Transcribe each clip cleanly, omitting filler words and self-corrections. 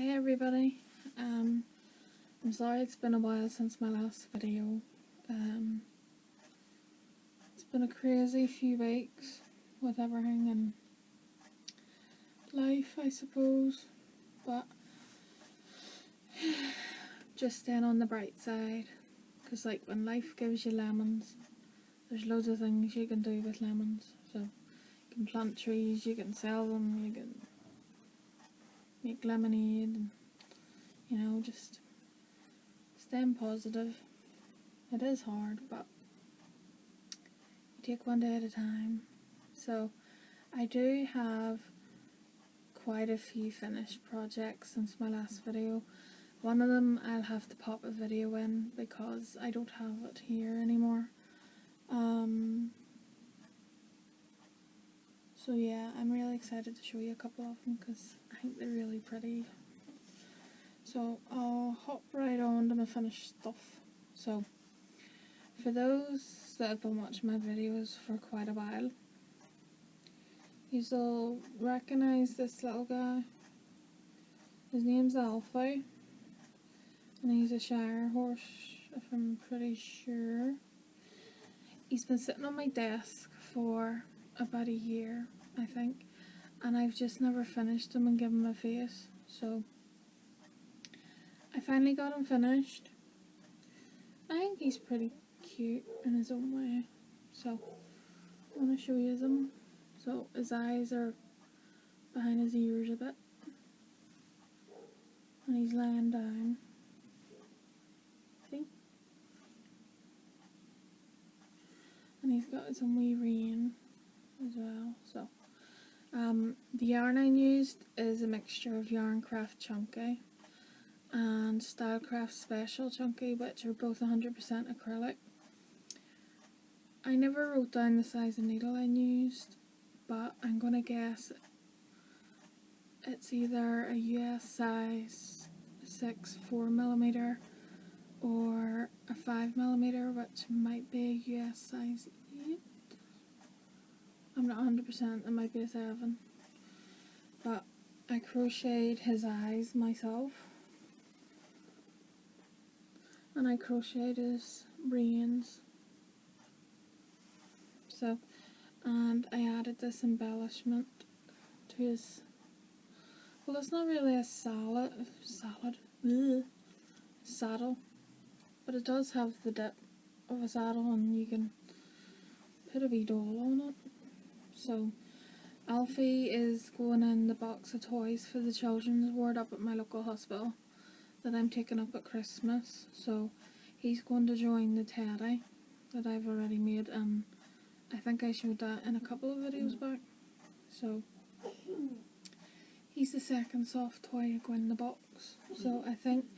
Hi everybody, I'm sorry it's been a while since my last video. It's been a crazy few weeks with everything and life, I suppose, but just staying on the bright side, because like when life gives you lemons, there's loads of things you can do with lemons. So you can plant trees, you can sell them, you can make lemonade, and you know, just staying positive. It is hard, but you take one day at a time. So I do have quite a few finished projects since my last video. One of them I'll have to pop a video in because I don't have it here anymore. So yeah, I'm really excited to show you a couple of them because I think they're really pretty. So I'll hop right on to my finished stuff. So for those that have been watching my videos for quite a while, you'll recognise this little guy. His name's Alfie, and he's a Shire horse, if I'm pretty sure. He's been sitting on my desk for about a year, I think, and I've just never finished him and given him a face. So I finally got him finished. I think he's pretty cute in his own way, so I want to show you them. So his eyes are behind his ears a bit, and he's lying down. See? And he's got his own wee rein as well. So the yarn I used is a mixture of Yarncraft Chunky and Stylecraft Special Chunky, which are both 100% acrylic. I never wrote down the size of needle I used, but I'm gonna guess it's either a US size 6 4mm or a 5mm, which might be a US size 8. I'm not 100%, it might be a 7. But I crocheted his eyes myself, and I crocheted his reins. So, and I added this embellishment to his, well, it's not really a saddle, but it does have the dip of a saddle, and you can put a wee doll on it. So Alfie is going in the box of toys for the children's ward up at my local hospital that I'm taking up at Christmas. So he's going to join the teddy that I've already made, and I think I showed that in a couple of videos back. So he's the second soft toy to go in the box. So I think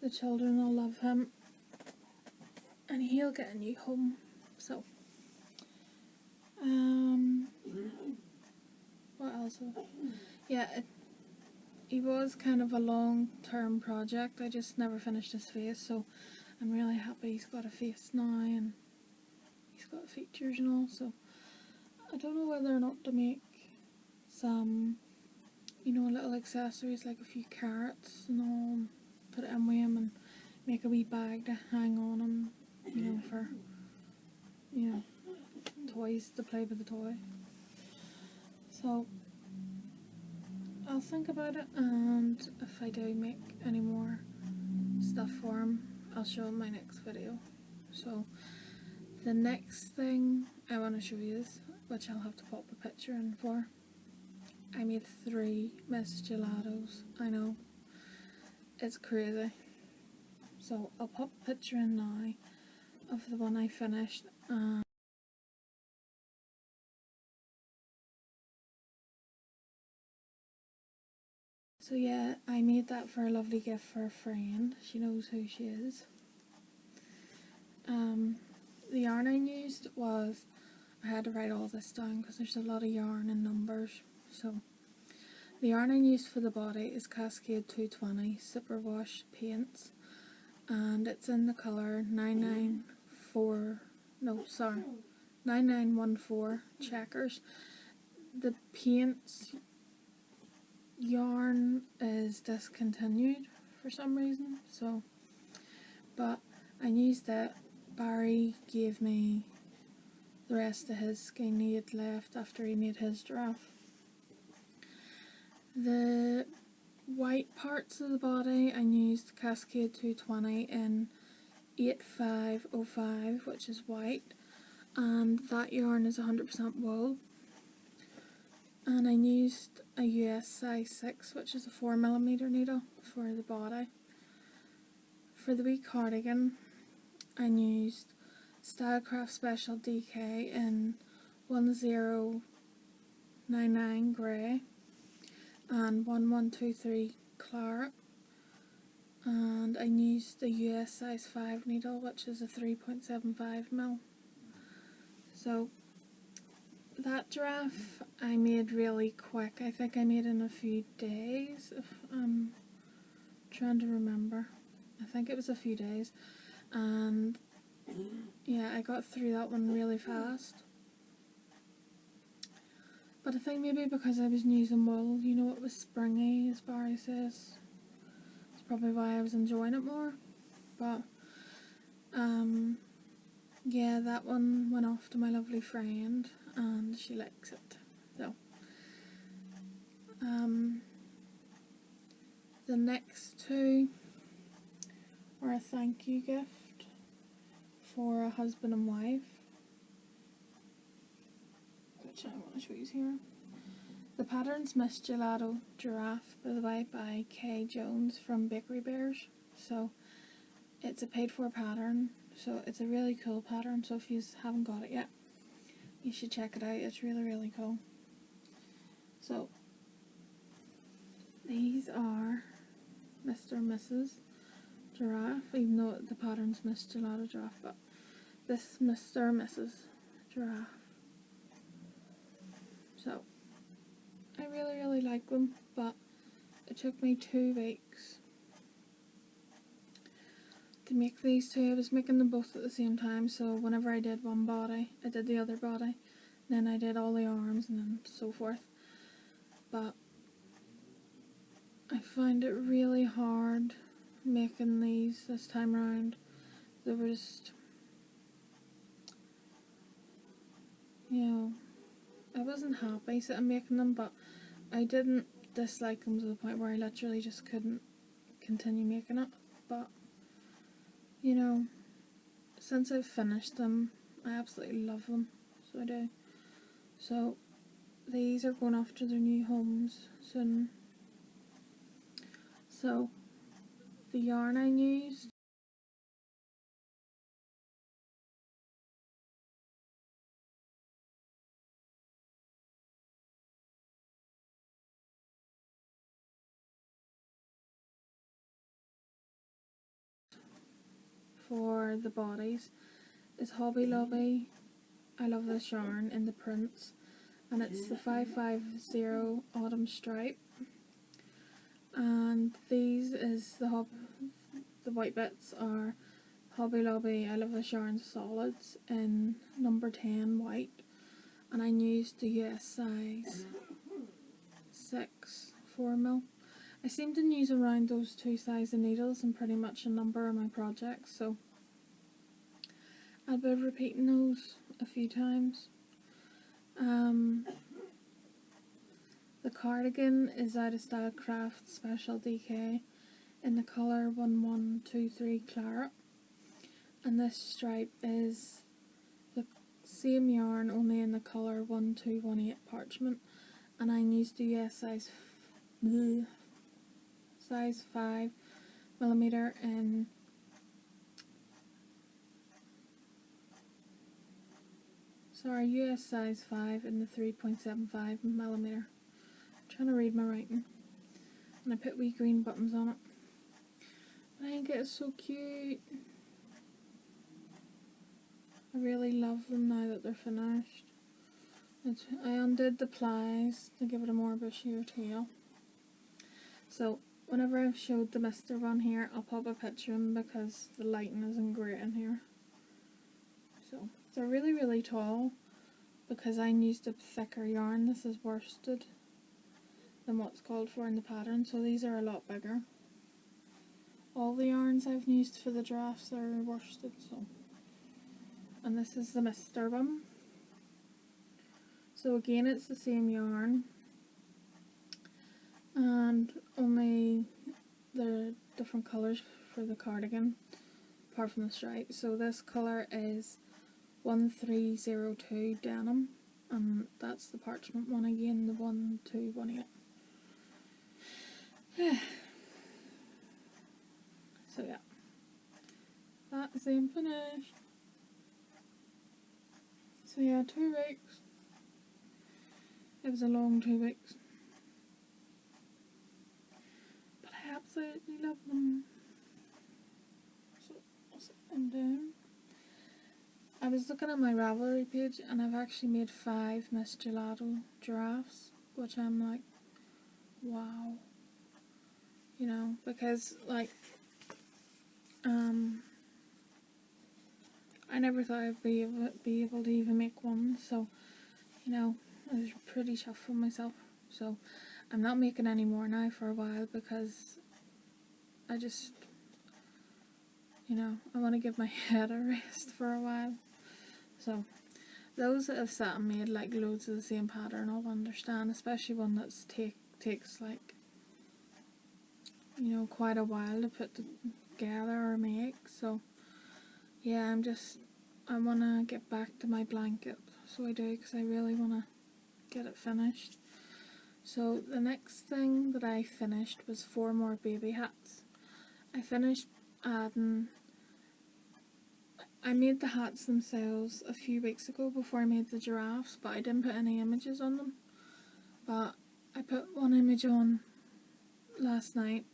the children will love him, and he'll get a new home. So what else? Yeah, he was kind of a long-term project. I just never finished his face, so I'm really happy he's got a face now and he's got features and all. So I don't know whether or not to make some, you know, little accessories like a few carrots and all, and put it in with him and make a wee bag to hang on him, you know, for, you know, toys to play with the toy. So I'll think about it, and if I do make any more stuff for him, I'll show him my next video. So the next thing I want to show you is, which I'll have to pop a picture in for, I made 3 Miss Gelatos. I know, it's crazy. So I'll pop a picture in now of the one I finished. So yeah, I made that for a lovely gift for a friend. She knows who she is. The yarn I used was, I had to write all this down because there's a lot of yarn and numbers. So the yarn I used for the body is Cascade 220 Superwash Paints, and it's in the colour 9914 Checkers. The paints yarn is is discontinued for some reason, so, but I used that. Barry gave me the rest of his skein he had left after he made his giraffe. The white parts of the body I used Cascade 220 in 8505, which is white, and that yarn is 100% wool. And I used a US size 6, which is a 4mm needle for the body. For the wee cardigan, I used Stylecraft Special DK in 1099 grey and 1123 claret, and I used the US size 5 needle, which is a 3.75mm. So that giraffe I made really quick. I think I made in a few days, if I'm trying to remember. I think it was a few days, and yeah, I got through that one really fast. But I think maybe because I was using wool, you know, it was springy, as Barry says. It's probably why I was enjoying it more. But yeah, that one went off to my lovely friend and she likes it. So the next two are a thank you gift for a husband and wife, which I want to show you here. The pattern's Miss Gelato Giraffe, by the way, by Kay Jones from Bakery Bears. So it's a paid for pattern, so it's a really cool pattern, so if you haven't got it yet, you should check it out. It's really, really cool. So these are Mr. and Mrs. Giraffe, even though the pattern's Miss Gelato Giraffe, but this is Mr. and Mrs. Giraffe. So I really, really like them, but it took me 2 weeks to make these two. I was making them both at the same time, so whenever I did one body, I did the other body, then I did all the arms and then so forth. But I find it really hard making these this time around. They were just, you know, I wasn't happy sitting making them, but I didn't dislike them to the point where I literally just couldn't continue making it. But, you know, since I've finished them, I absolutely love them, so I do. So these are going off to their new homes soon. So the yarn I used for the bodies is Hobby Lobby. I love this yarn in the prints, and it's the 550 Autumn Stripe. And these is the white bits are Hobby Lobby I Love This Yarn Solids in number 10 white, and I used the US size 6 4mm. I seem to use around those 2 sizes of needles in pretty much a number of my projects, so I'll be repeating those a few times. The cardigan is out of Stylecraft Special DK in the colour 1123 Claret, and this stripe is the same yarn only in the colour 1218 Parchment, and I used the US size 5mm in US size 5 in the 3.75mm. Trying to read my writing, and I put wee green buttons on it. I think it's so cute. I really love them now that they're finished. I undid the plies to give it a more bushier tail. So whenever I've showed the Mr. one here, I'll pop a picture of them because the lighting isn't great in here. So they're really, really tall because I used a thicker yarn. This is worsted. than what's called for in the pattern, so these are a lot bigger. All the yarns I've used for the giraffes are worsted, so. And this is the Mr. one. So again, it's the same yarn, and only the different colours for the cardigan, apart from the stripe. So this colour is 1302 denim, and that's the parchment one again, the 1218. So yeah, that is them finished. So yeah, 2 weeks. It was a long 2 weeks, but I absolutely love them. So I'll set them down. I was looking at my Ravelry page, and I've actually made 5 Miss Gelato giraffes, which I'm like, wow. You know, because like, I never thought I'd be able to even make one, so, you know, I was pretty chuffed with myself. So I'm not making any more now for a while, because I just, you know, I want to give my head a rest for a while. So those that have sat and made like loads of the same pattern I'll understand, especially one that's takes like, you know, quite a while to put together or make. So yeah, I want to get back to my blanket, so I do, because I really want to get it finished. So the next thing that I finished was 4 more baby hats. I finished adding, I made the hats themselves a few weeks ago before I made the giraffes, but I didn't put any images on them. But I put one image on last night,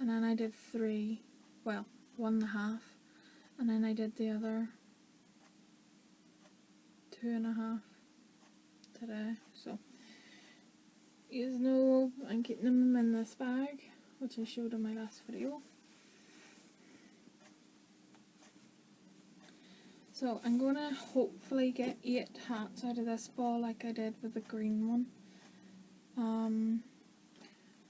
and then I did 3, well, 1.5, and then I did the other 2.5 today. So you know, I'm keeping them in this bag, which I showed in my last video. So I'm going to hopefully get 8 hats out of this ball like I did with the green one.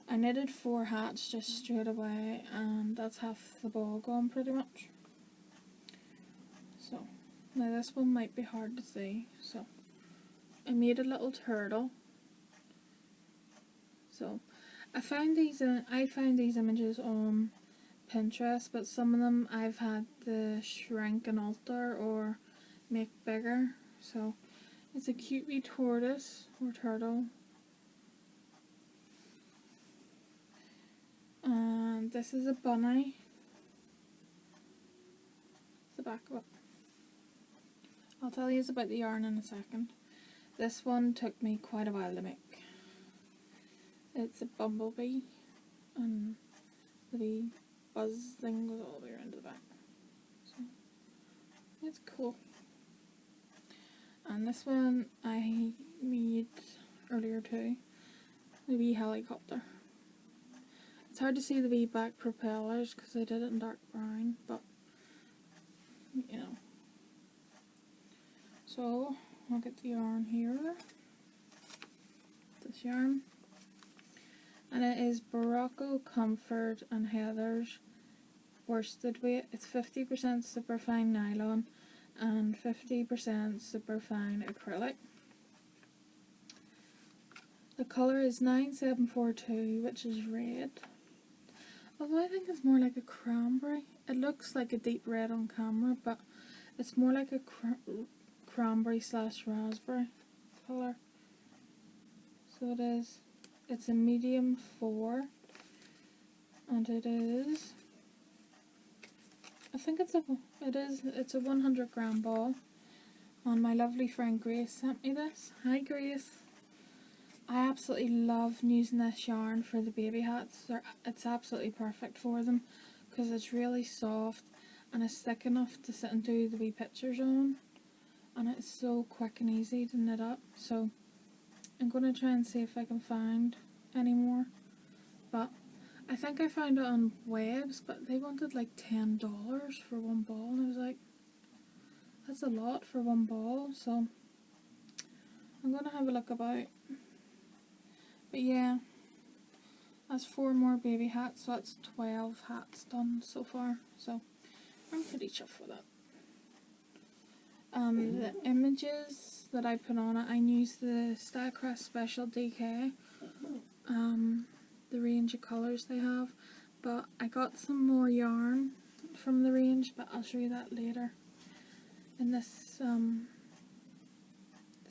I knitted 4 hats just straight away, and that's half the ball gone pretty much. So now this one might be hard to see. So I made a little turtle. So I found these images on Pinterest, but some of them I've had to shrink and alter or make bigger. So it's a cute wee tortoise or turtle, and this is a bunny. It's the back of it. I'll tell you about the yarn in a second. This one took me quite a while to make. It's a bumblebee, and the wee buzz thing goes all the way around the back. So it's cool. And this one I made earlier too, the wee helicopter. It's hard to see the wee back propellers because I did it in dark brown, but you know. So I'll get the yarn here, this yarn, and it is Barocco Comfort and Heather's worsted weight. It's 50% superfine nylon and 50% superfine acrylic. The colour is 9742, which is red, although I think it's more like a cranberry. It looks like a deep red on camera, but it's more like a cranberry / raspberry colour. So it is. It's a medium 4, and it is, I think it's a 100 gram ball, and my lovely friend Grace sent me this. Hi Grace. I absolutely love using this yarn for the baby hats. It's absolutely perfect for them because it's really soft and it's thick enough to sit and do the wee pictures on, and it's so quick and easy to knit up. So I'm going to try and see if I can find any more, but I think I found it on Webs, but they wanted like $10 for one ball, and I was like, that's a lot for one ball. So I'm going to have a look about. But yeah, has 4 more baby hats, so that's 12 hats done so far. So I'm pretty chuffed with that. The images that I put on it, I used the Starcraft Special DK, the range of colours they have, but I got some more yarn from the range, but I'll show you that later in this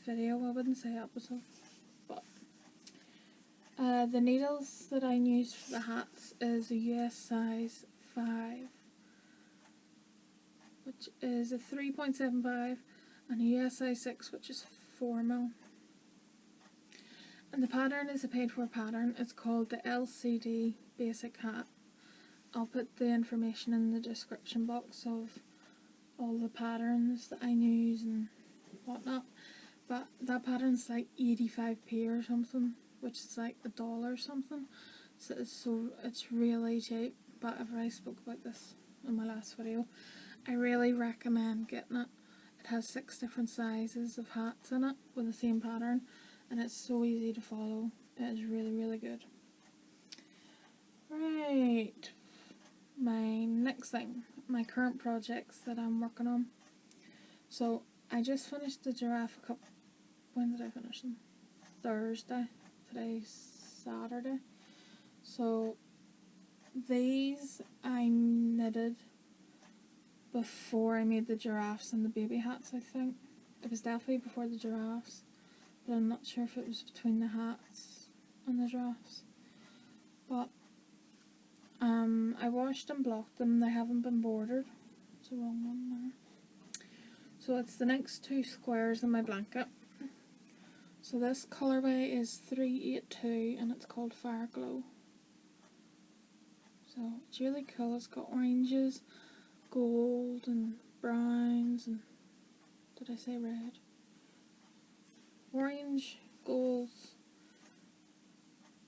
video. I wouldn't say episode, but the needles that I used for the hats is a US size 5, which is a 3.75, and a US size 6, which is 4mm. And the pattern is a paid for pattern. It's called the LCD Basic Hat. I'll put the information in the description box of all the patterns that I use and whatnot. But that pattern's like 85p or something, which is like $1 or something. So it's really cheap. But I've already spoke about this in my last video. I really recommend getting it. It has 6 different sizes of hats in it with the same pattern, and it's so easy to follow. It is really, really good. Right, my next thing, my current projects that I'm working on. So I just finished the Giraffe a couple. When did I finish them? Thursday. Today's Saturday. So these I knitted before I made the giraffes and the baby hats, I think. It was definitely before the giraffes, but I'm not sure if it was between the hats and the giraffes. But I washed and blocked them. They haven't been bordered. It's the wrong one there. So it's the next 2 squares in my blanket. So this colourway is 382 and it's called Fire Glow. So it's really cool. It's got oranges, gold and browns, and did I say red? Orange, gold,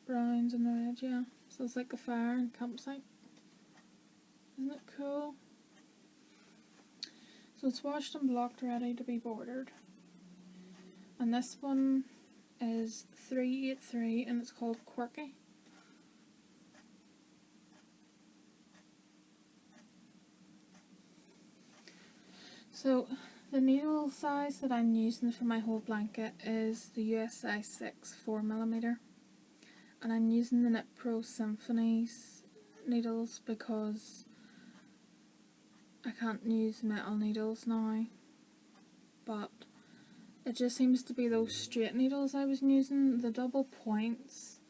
browns and red, yeah. So it's like a fire and campsite. Isn't it cool? So it's washed and blocked, ready to be bordered. And this one is 383 and it's called Quirky. So the needle size that I'm using for my whole blanket is the US size 6 4mm, and I'm using the Knit Pro Symphonies needles because I can't use metal needles now, but it just seems to be those straight needles I was using. The double points,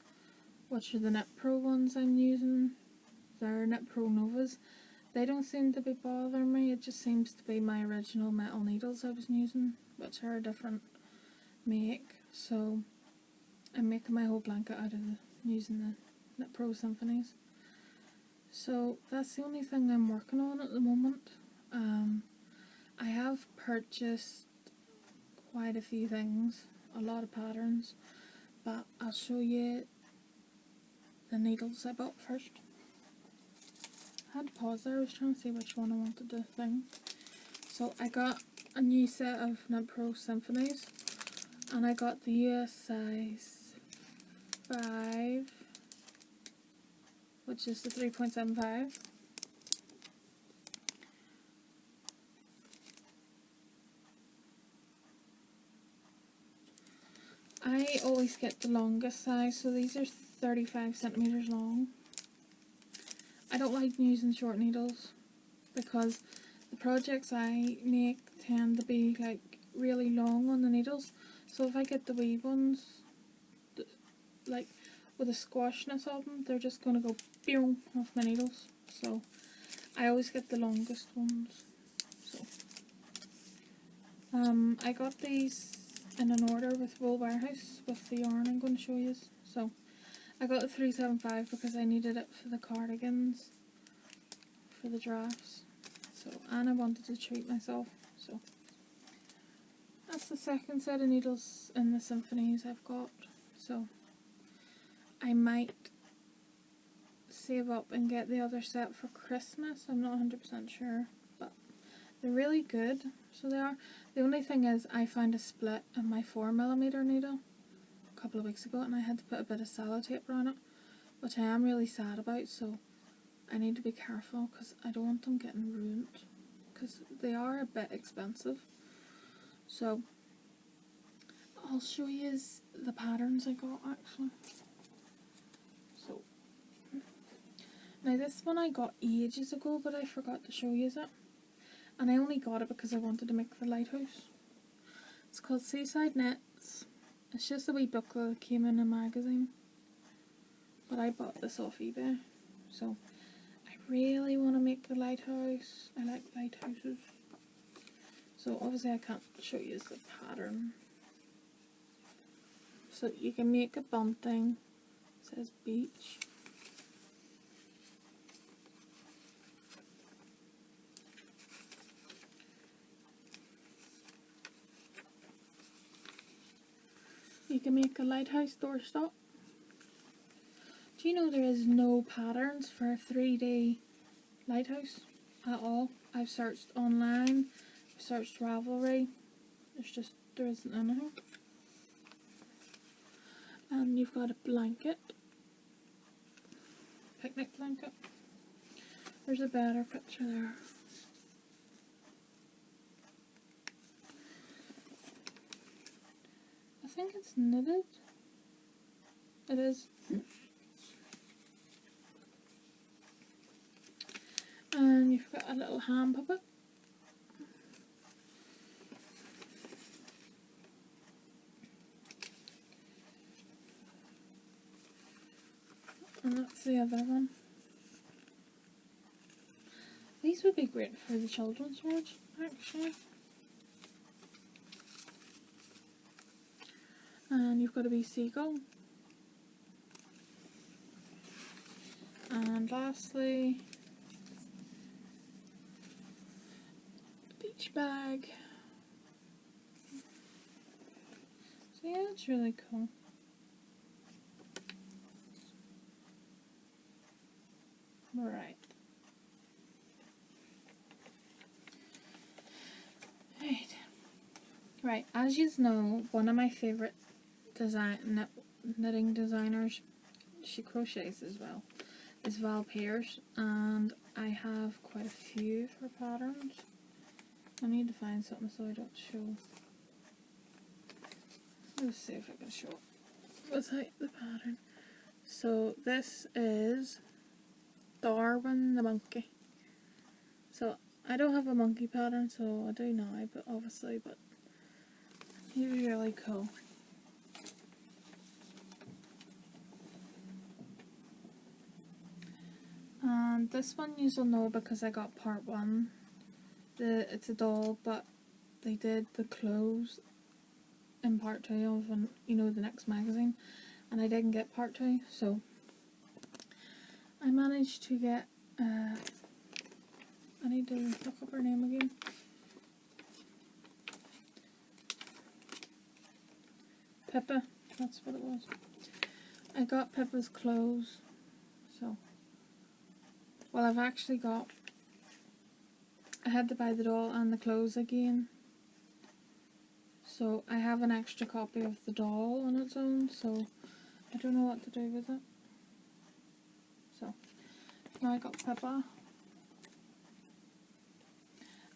which are the Knit Pro ones I'm using, they're Knit Pro Novas. They don't seem to be bothering me. It just seems to be my original metal needles I was using, which are a different make. So I'm making my whole blanket out of using the Knit Pro Symphonies. So that's the only thing I'm working on at the moment. I have purchased quite a few things, a lot of patterns, but I'll show you the needles I bought first. I had to pause there, I was trying to see which one I wanted to thing. So I got a new set of Knit Pro Symphonies, and I got the US size 5, which is the 3.75. I always get the longest size, so these are 35 centimeters long. I don't like using short needles because the projects I make tend to be like really long on the needles. So if I get the wee ones, like with the squashness of them, they're just going to go boom off my needles. So I always get the longest ones. So I got these in an order with Wool Warehouse with the yarn I'm going to show you. So I got the 375 because I needed it for the cardigans, for the drafts. So, and I wanted to treat myself. So that's the second set of needles in the symphonies I've got. So I might save up and get the other set for Christmas. I'm not 100% sure, but they're really good. So they are. The only thing is I found a split in my 4mm needle a couple of weeks ago, and I had to put a bit of sellotape around it, which I am really sad about, so I need to be careful because I don't want them getting ruined, because they are a bit expensive. So I'll show you the patterns I got actually. So now this one I got ages ago, but I forgot to show you it, and I only got it because I wanted to make the lighthouse. It's called Seaside Nets. It's just a wee booklet that came in a magazine, but I bought this off eBay. So I really want to make the lighthouse. I like lighthouses. So obviously I can't show you the pattern. So you can make a bunting. It says beach. You can make a lighthouse doorstop. Do you know there is no patterns for a 3D lighthouse at all? I've searched online, I've searched Ravelry, there isn't anything. And you've got a blanket, picnic blanket. There's a better picture there. I think it's knitted. It is. And you've got a little hand puppet. And that's the other one. These would be great for the children's watch, actually. And you've got a wee seagull. And lastly, beach bag. So yeah, it's really cool. Right. Right, as you know, one of my favourite knitting designers, she crochets as well, is Val Pierce, and I have quite a few of her patterns. I need to find something so I don't show. Let's see if I can show it without the pattern. So this is Darwin the monkey. So I don't have a monkey pattern, so I do now, but obviously, but he's really cool. And this one you'll know because I got part 1. It's a doll, but they did the clothes in part 2 of, the next magazine, and I didn't get part 2, so I managed to get, I need to look up her name again. Pippa, that's what it was. I got Pippa's clothes, so, well, I've actually got, I had to buy the doll and the clothes again, so I have an extra copy of the doll on its own, so I don't know what to do with it. So, now I got Pippa.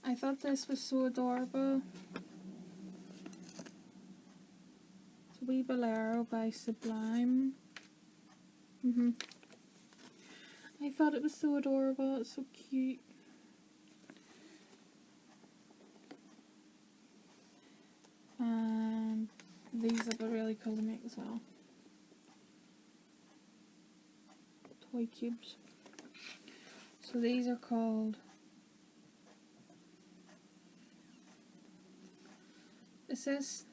I thought this was so adorable. It's a wee bolero by Sublime. I thought it was so adorable, it's so cute. And these would be really cool to make as well. Toy cubes. So these are called, it says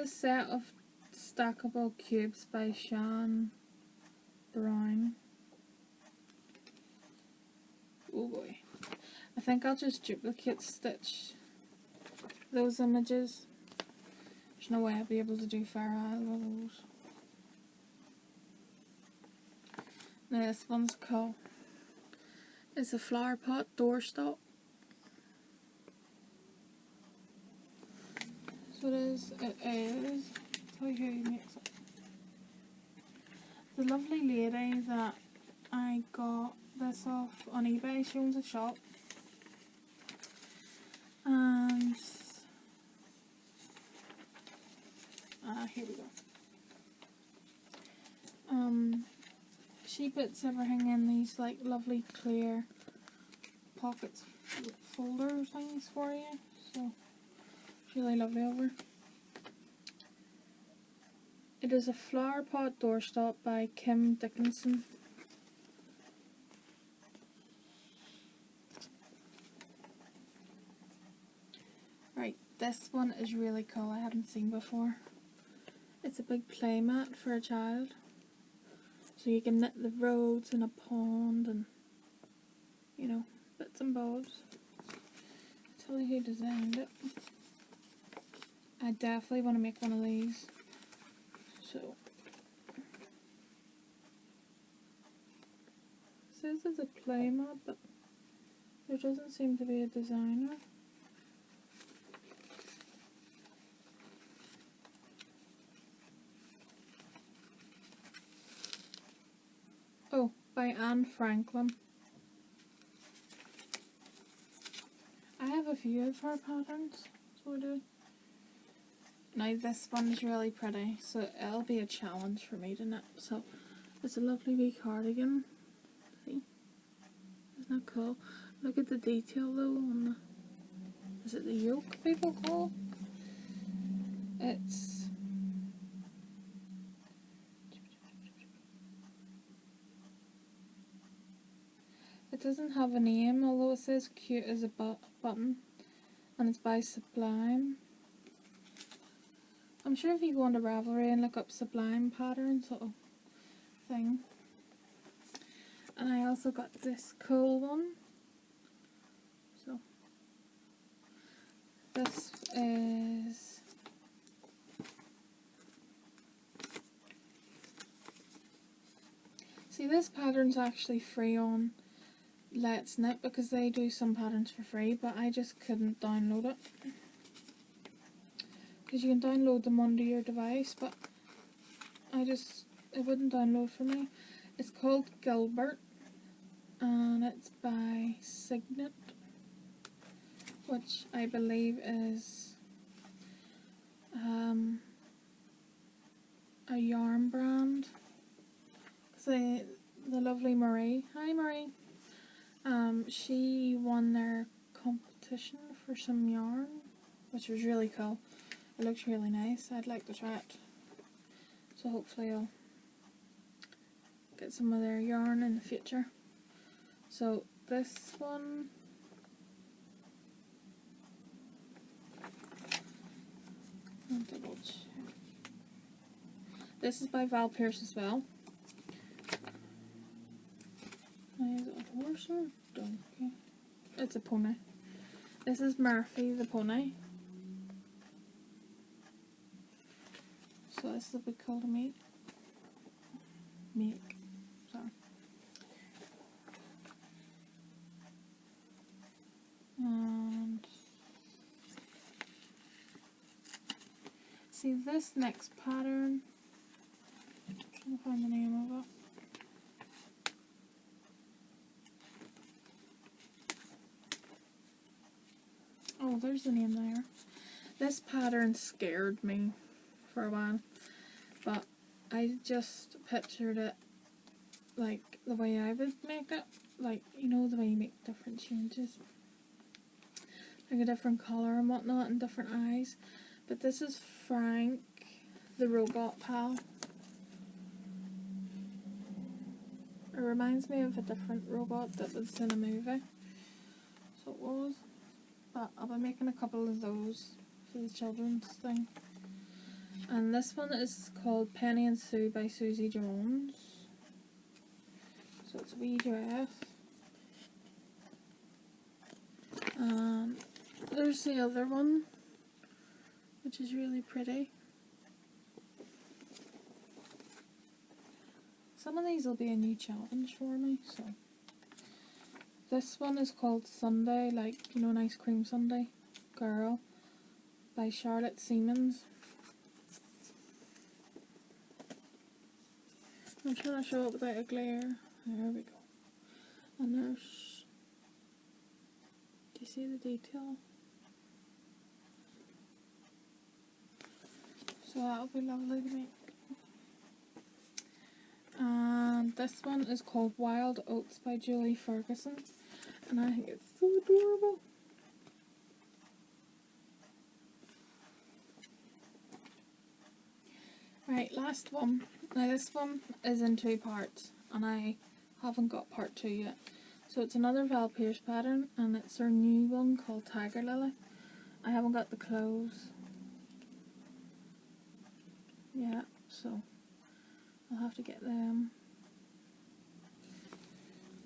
set of stackable cubes by Sean Brown. Oh boy. I think I'll just duplicate stitch those images. There's no way I'll be able to do far out of those. Now this one's called, it's a flower pot doorstop. So it is, tell you how you make it. the lovely lady that I got this off on eBay. She owns a shop. And here we go. She puts everything in these like lovely clear pockets, folder things for you. So it's really lovely of her. It is a flower pot doorstop by Kim Dickinson. Right, this one is really cool. I haven't seen before. It's a big play mat for a child. So you can knit the roads in a pond and, you know, bits and bobs. I'll tell you who designed it. I definitely want to make one of these. So, it says it's a play mat, but there doesn't seem to be a designer. Oh, by Anne Franklin. I have a few of her patterns, so I do. Now this one is really pretty, so it'll be a challenge for me to knit. So it's a lovely wee cardigan. See? Isn't that cool? Look at the detail though on the, is it the yoke people call? It's it doesn't have a name, although it says cute as a button, and it's by Sublime. I'm sure if you go onto Ravelry and look up Sublime patterns, it'll thing. And I also got this cool one. So this is see, this pattern's actually free on Let's Knit because they do some patterns for free, but I just couldn't download it because you can download them onto your device, but it wouldn't download for me. It's called Gilbert and it's by Signet, which I believe is a yarn brand. The lovely Marie, hi Marie, she won their competition for some yarn, which was really cool. It looks really nice. I'd like to try it, so hopefully I'll get some of their yarn in the future. So this one, I'll double check. This is by Val Pierce as well. Is it a horse or a donkey? It's a pony. This is Murphy the pony. So this will be cool to make. Sorry. And see this next pattern. I'm trying to find the name of it. Oh, there's the name there. This pattern scared me for a while, but I just pictured it like the way I would make it. Like, you know, the way you make different changes. Like a different colour and whatnot and different eyes. But this is Frank, the robot pal. It reminds me of a different robot that was in a movie. So it was. But I'll be making a couple of those for the children's thing. And this one is called Penny and Sue by Susie Jones. So it's a wee giraffe. There's the other one, which is really pretty. Some of these will be a new challenge for me, so. This one is called Sunday, like, you know, an ice cream sundae girl by Charlotte Siemens. I'm trying to show it without a glare. There we go. And there's, do you see the detail? So that'll be lovely to make. And this one is called Wild Oats by Julie Ferguson, and I think it's so adorable. Right, last one. Now this one is in 2 parts, and I haven't got part 2 yet. So it's another Val Pierce pattern, and it's her new one called Tiger Lily. I haven't got the clothes yet, so I'll have to get them.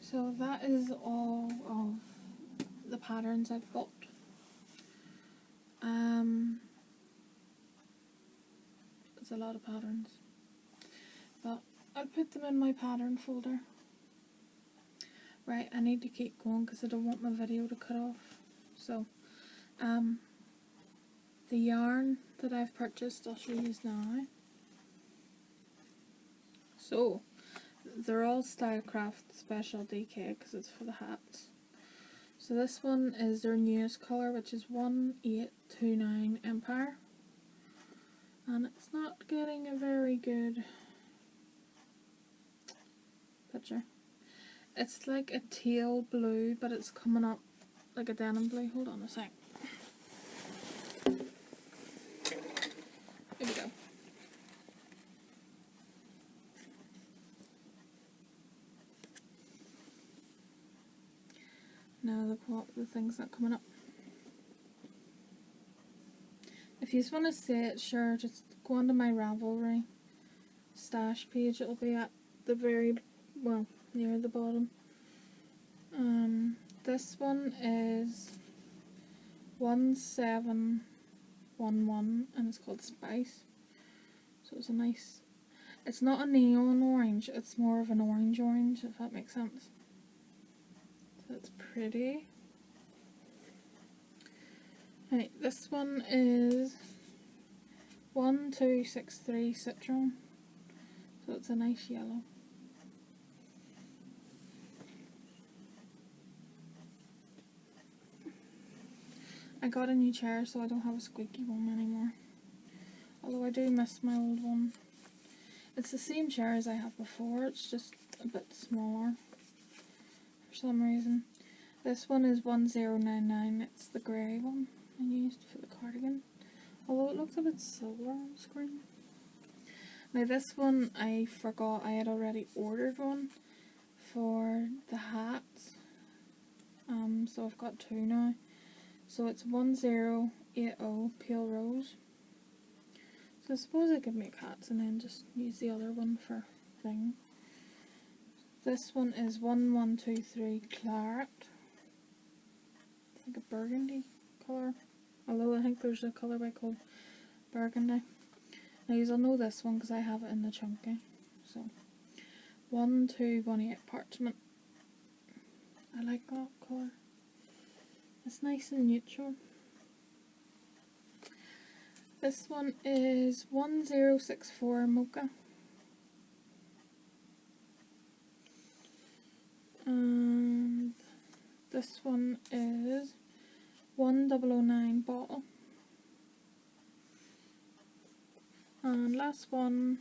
So that is all of the patterns I've got. It's a lot of patterns, but I'll put them in my pattern folder. Right, I need to keep going because I don't want my video to cut off. So, the yarn that I've purchased I'll show you now. So, they're all Stylecraft Special DK because it's for the hats. So this one is their newest colour, which is 1829 Empire. And it's not getting a very good picture. It's like a teal blue, but it's coming up like a denim blue. Hold on a sec. Here we go. Now the thing's not coming up. If you just want to see it, sure, just go onto my Ravelry stash page. It'll be at the very, well, near the bottom. This one is 1711 and it's called Spice. So it's a nice, it's not a neon orange, it's more of an orange, if that makes sense. So it's pretty. Right, this one is 1263 Citron, so it's a nice yellow. I got a new chair, so I don't have a squeaky one anymore, although I do miss my old one. It's the same chair as I had before, it's just a bit smaller for some reason. This one is 1099, it's the grey one I used for the cardigan, although it looks a bit silver on the screen. Now this one I forgot I had already ordered one for the hats, so I've got 2 now. So it's 1080 Pale Rose. So I suppose I could make hats and then just use the other one for thing. This one is 1123 Claret. It's like a burgundy colour, although I think there's a colourway called Burgundy. Now you'll know this one because I have it in the chunky. So 1218 Parchment. I like that colour. It's nice and neutral. This one is 1064 Mocha. And this one is 1009 Bottle. And last one,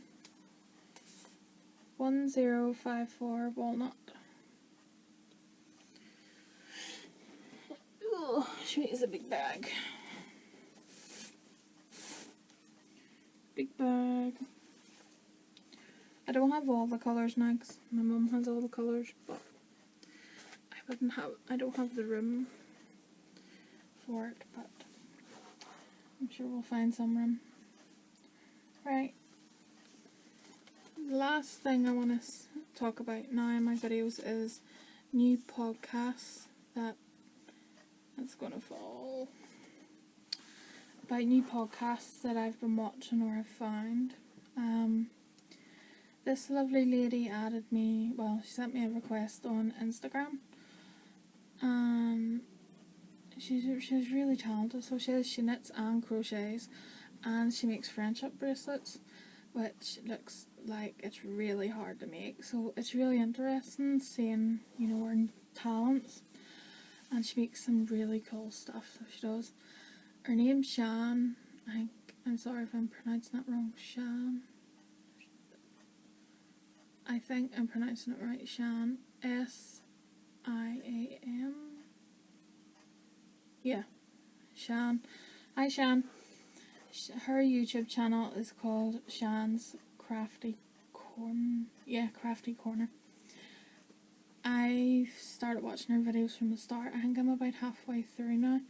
1054 Walnut. Oh, sweet is a big bag. Big bag. I don't have all the colours now because my mum has all the colours, but I don't have the room for it, but I'm sure we'll find some room. Right. The last thing I want to talk about now in my videos is new podcasts that's going to fall. About new podcasts that I've been watching or have found. This lovely lady added me, well, she sent me a request on Instagram. She's really talented, so she knits and crochets, and she makes friendship bracelets, which looks like it's really hard to make, so it's really interesting seeing, you know, her talents, and she makes some really cool stuff, so she does. Her name's Shan. I'm sorry if I'm pronouncing that wrong. Shan. I think I'm pronouncing it right. Shan. S-I-A-N. Yeah. Shan. Hi Shan. Her YouTube channel is called Shan's Crafty Corner. Yeah, Crafty Corner. I started watching her videos from the start. I think I'm about halfway through now.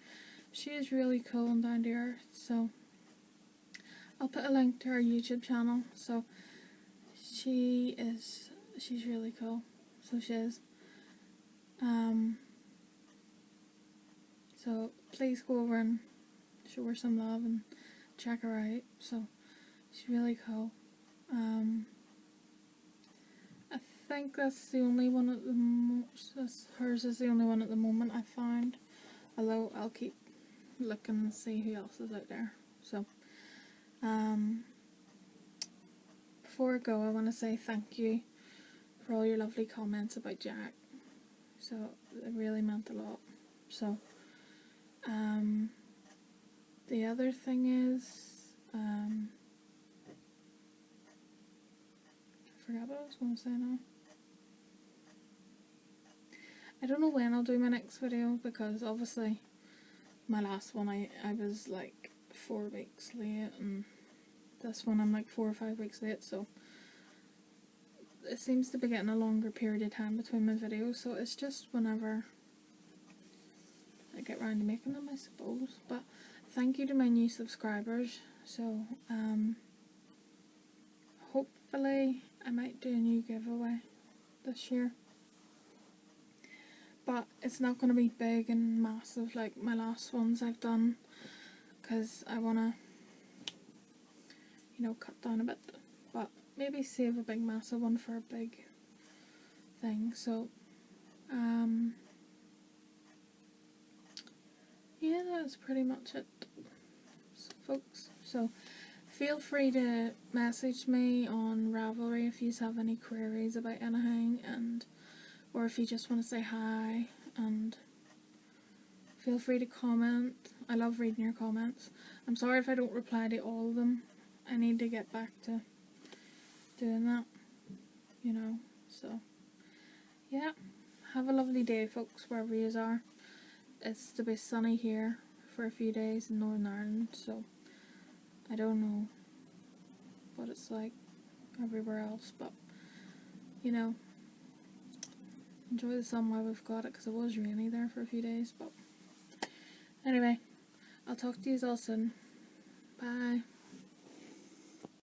She is really cool and down to earth, so I'll put a link to her YouTube channel. So she's really cool. So she is. So please go over and show her some love and check her out. So she's really cool. I think that's the only one at the hers is the only one at the moment I found. Although I'll keep looking and see who else is out there. So before I go, I want to say thank you for all your lovely comments about Jack. So it really meant a lot. So the other thing is I forgot what I was going to say now. I don't know when I'll do my next video, because obviously my last one I was like 4 weeks late, and this one I'm like 4 or 5 weeks late, so it seems to be getting a longer period of time between my videos, so it's just whenever I get around to making them, I suppose. But thank you to my new subscribers. So hopefully I might do a new giveaway this year, but it's not going to be big and massive like my last ones I've done, because I want to, you know, cut down a bit, but maybe save a big massive one for a big thing. So yeah, that's pretty much it, folks. So feel free to message me on Ravelry if you have any queries about anything, or if you just want to say hi, and feel free to comment. I love reading your comments. I'm sorry if I don't reply to all of them. I need to get back to doing that, you know. So yeah, have a lovely day, folks, wherever you are. It's to be sunny here for a few days in Northern Ireland, so I don't know what it's like everywhere else, but you know, enjoy the sun while we've got it, because it was rainy there for a few days. But anyway, I'll talk to you all soon. Bye.